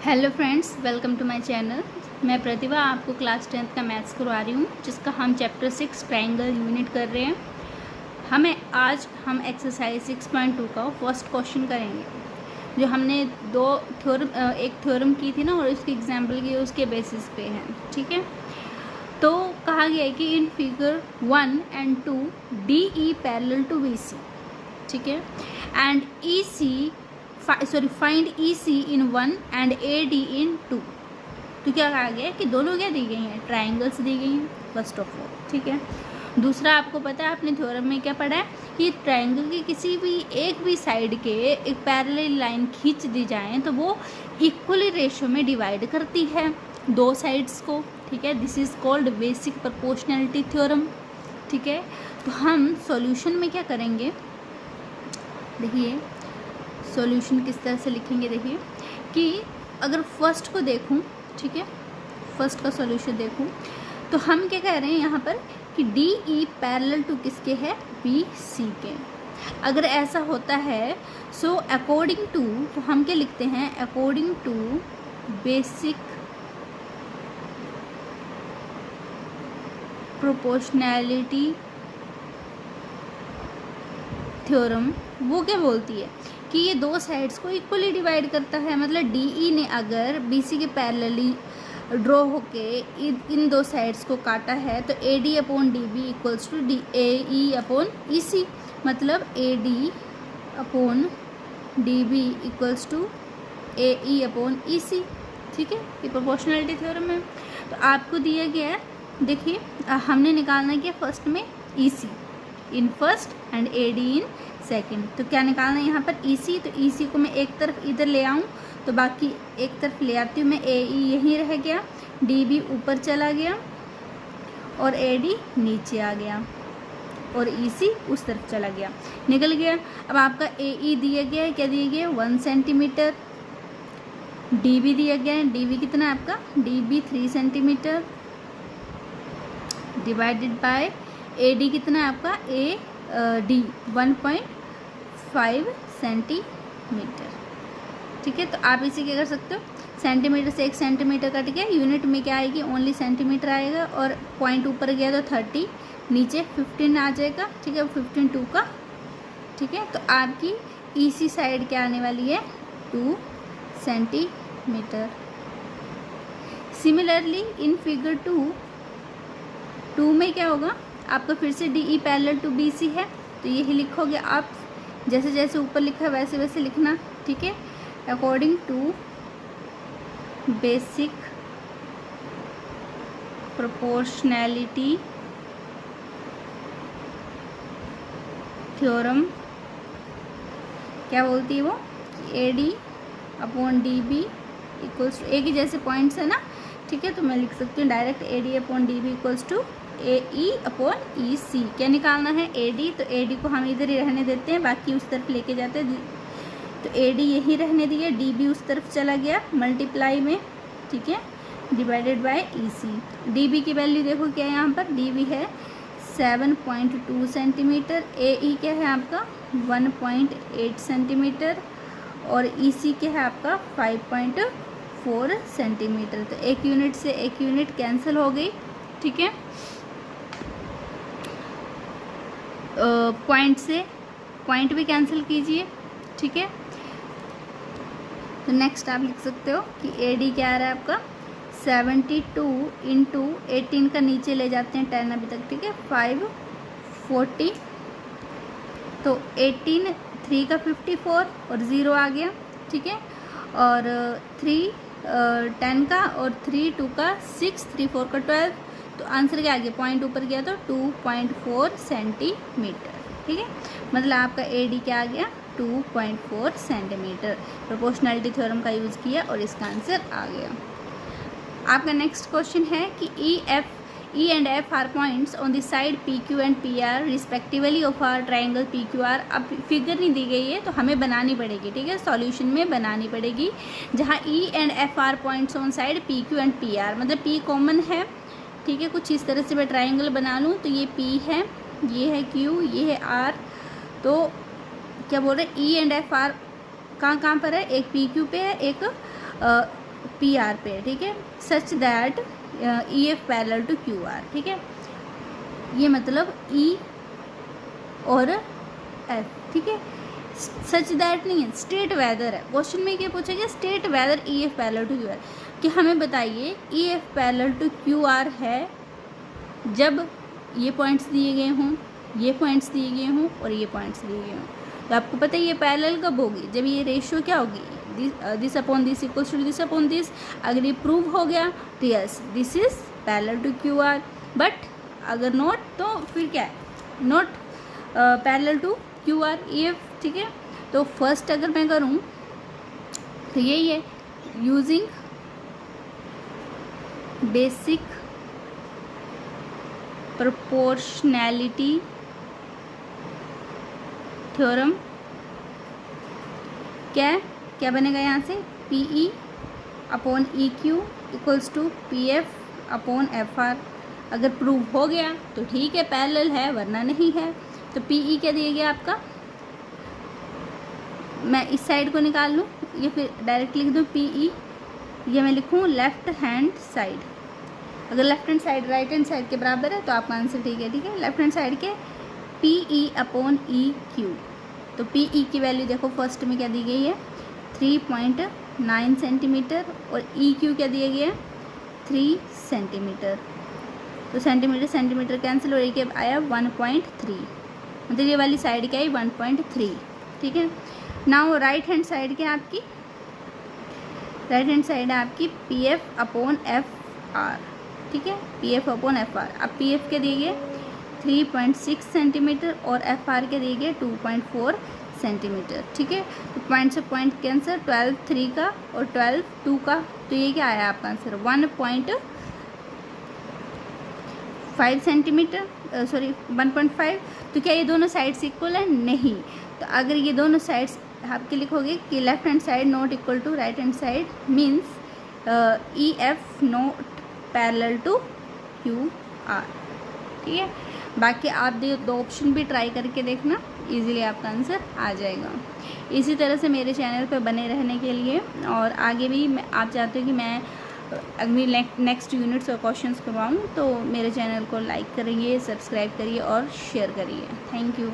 Hello friends, welcome to my channel. मैं प्रतिभा आपको class 10th का मैथ्स करवा रही हूँ, जिसका हम चैप्टर 6 ट्रायंगल यूनिट कर रहे हैं। आज हम एक्सरसाइज 6.2 का फर्स्ट क्वेश्चन करेंगे, जो हमने एक थ्योरम की थी ना, और उसकी एग्जाम्पल की उसके बेसिस पे है। ठीक है, तो कहा गया है कि in figure 1 and 2 DE parallel to BC। ठीक है, and find EC in 1 and AD in 2। तो क्या कहा गया है कि दोनों क्या दी गई हैं, ट्रायंगल्स दी गई हैं फर्स्ट ऑफ ऑल। ठीक है, दूसरा आपको पता है, आपने थ्योरम में क्या पढ़ा है कि ट्रायंगल की किसी भी एक भी साइड के एक पैरेलल लाइन खींच दी जाए तो वो इक्वली रेशियो में डिवाइड करती है दो साइड्स को। ठीक है, this is called basic proportionality theorem. ठीक है, तो हम सॉल्यूशन में क्या करेंगे, देखिए सॉल्यूशन किस तरह से लिखेंगे। देखिए कि अगर फर्स्ट को देखूं, ठीक है, फर्स्ट का सॉल्यूशन देखूं तो हम क्या कह रहे हैं यहाँ पर कि DE पैरेलल टू किसके है, BC के। अगर ऐसा होता है सो अकॉर्डिंग टू, तो हम क्या लिखते हैं, according to basic proportionality theorem वो क्या बोलती है कि ये दो साइड्स को इक्वली डिवाइड करता है। मतलब DE ने अगर BC के पैरेलली ड्रॉ होके इन दो साइड्स को काटा है तो AD upon DB equals to AE upon EC। मतलब AD upon DB equals to AE upon EC। ठीक है, ये प्रोपोर्शनैलिटी थ्योरम है। तो आपको दिया गया है, देखिए हमने निकालना है फर्स्ट में EC in first and AD in second. तो क्या निकालना है यहाँ पर EC, तो EC को मैं एक तरफ इधर ले आऊँ तो बाकी एक तरफ ले आती हूँ मैं, AE यहीं रह गया, DB ऊपर चला गया और AD नीचे आ गया और EC उस तरफ चला गया, निकल गया। अब आपका AE दिया गया है, क्या दिया गया है, 1 सेंटीमीटर। DB दिया गया है, DB कितना है आपका, DB 3 centimetre divided by AD कितना है आपका, AD 1.5 सेंटीमीटर। ठीक है, तो आप इसे क्या कर सकते हो, सेंटीमीटर से 1 सेंटीमीटर कट गया, यूनिट में क्या आएगी, ओनली सेंटीमीटर आएगा, और पॉइंट ऊपर गया तो 30, नीचे 15 आ जाएगा। ठीक है, 15 2 का। ठीक है, तो आपकी EC साइड क्या आने वाली है, 2 सेंटीमीटर। सिमिलरली इन फिगर 2 में क्या होगा आपका, फिर से DE पैरेलल टू BC है, तो यही लिखोगे आप, जैसे जैसे ऊपर लिखा है वैसे वैसे लिखना। ठीक है, according to basic proportionality theorem क्या बोलती है वो, AD upon DB equals to, एक ही जैसे पॉइंट्स है ना। ठीक है, तो मैं लिख सकती हूँ direct AD upon DB equals to AE upon EC। क्या निकालना है, AD, तो AD को हम इधर ही रहने देते हैं, बाकी उस तरफ लेके जाते हैं। तो AD यही रहने दिया, DB उस तरफ चला गया मल्टीप्लाई में। ठीक है, डिवाइडेड बाय EC। DB की वैल्यू देखो क्या है यहाँ पर, DB है 7.2 सेंटीमीटर, AE क्या है आपका 1.8 सेंटीमीटर, और EC क्या है आपका 5.4 सेंटीमीटर। तो एक यूनिट से एक यूनिट कैंसिल हो गई। ठीक है, पॉइंट से पॉइंट भी कैंसिल कीजिए। ठीक है, तो नेक्स्ट आप लिख सकते हो कि AD क्या आ रहा है आपका 72 इंटू 18 का नीचे ले जाते हैं 10 अभी तक। ठीक है, 540, तो 18 3 का 54 और 0 आ गया। ठीक है, और 3 10 का और 3 2 का 6 3 4 का 12, तो आंसर क्या आ गया, पॉइंट ऊपर गया तो 2.4 सेंटीमीटर। ठीक है, मतलब आपका AD क्या आ गया 2.4 सेंटीमीटर। प्रोपोर्शनैलिटी थ्योरम का यूज़ किया और इसका आंसर आ गया। आपका नेक्स्ट क्वेश्चन है कि E and F are points on the side PQ and PR respectively of our triangle PQR। अब फिगर नहीं दी गई है तो हमें बनानी पड़ेगी। ठीक है, सॉल्यूशन में बनानी पड़ेगी, जहाँ E and F are points on side PQ and PR, मतलब P कॉमन है। ठीक है, कुछ इस तरह से मैं ट्राइंगल बना लूँ तो ये P है, ये है Q, ये है R। तो क्या बोल रहे हैं, E एंड F आर कहाँ पर है, एक PQ पे है, एक पी आर पे, ठीक है, such that E F parallel to Q R, ठीक है, ये मतलब ई और एफ, ठीक है, सच दैट नहीं है, स्टेट वेदर है। क्वेश्चन में क्या पूछा गया, state whether E F parallel to Q R, कि हमें बताइए E F parallel to Q R है जब ये पॉइंट्स दिए गए हों, ये पॉइंट्स दिए गए हों और ये पॉइंट्स दिए गए हों। तो आपको पता है ये पैरेलल कब होगी, जब ये रेशियो क्या होगी, this upon this equals to this upon this. अगर ये प्रूव हो गया तो yes this is parallel to Q R, but अगर नॉट तो फिर क्या है, not parallel to Q R E F, ठीक है। तो फर्स्ट अगर मैं करूँ तो यही है, यूजिंग बेसिक प्रोपोर्शनैलिटी थ्योरम, क्या बनेगा यहाँ से, P E upon E Q equals to P F upon F R. अगर प्रूव हो गया तो ठीक है पैरेलल है, वरना नहीं है। तो पी ई क्या दिया गया आपका, मैं इस साइड को निकाल लूँ या फिर डायरेक्ट लिख दूँ पी ई, ये मैं लिखूँ लेफ्ट हैंड साइड। अगर left hand side right hand side के बराबर है तो आपका आंसर ठीक है, ठीक है। लेफ्ट हैंड साइड के P E upon E Q, तो पी ई की वैल्यू देखो फर्स्ट में क्या दी गई है 3.9 सेंटीमीटर और ई क्यू क्या दिया गया है 3 सेंटीमीटर। तो सेंटीमीटर सेंटीमीटर कैंसिल हो रही है, आया 1.3, मतलब ये वाली साइड क्या है 1.3, ठीक है। नाउ राइट हैंड साइड क्या है आपकी, राइट हैंड साइड है आपकी P F upon F are, ठीक है, P F upon F are. अब पी एफ के दिए गए 3.6 सेंटीमीटर और एफ आर के दिए गए 2.4 सेंटीमीटर, ठीक है। तो पॉइंट से पॉइंट कैंसर, 12 3 का और 12 2 का, तो ये क्या आया आपका आंसर 1.5 सेंटीमीटर, सॉरी 1.5। तो क्या ये दोनों साइड्स इक्वल है, नहीं। तो अगर ये दोनों साइड्स आपके लिखोगे कि left hand side not equal to right hand side, means E F not parallel to Q R, ठीक है। बाकी आप दो ऑप्शन भी ट्राई करके देखना, इजीली आपका आंसर आ जाएगा। इसी तरह से मेरे चैनल पर बने रहने के लिए और आगे भी आप चाहते हो कि मैं अगली नेक्स्ट यूनिट्स और क्वेश्चंस करवाऊँ, तो मेरे चैनल को लाइक करिए, सब्सक्राइब करिए और शेयर करिए। Thank you.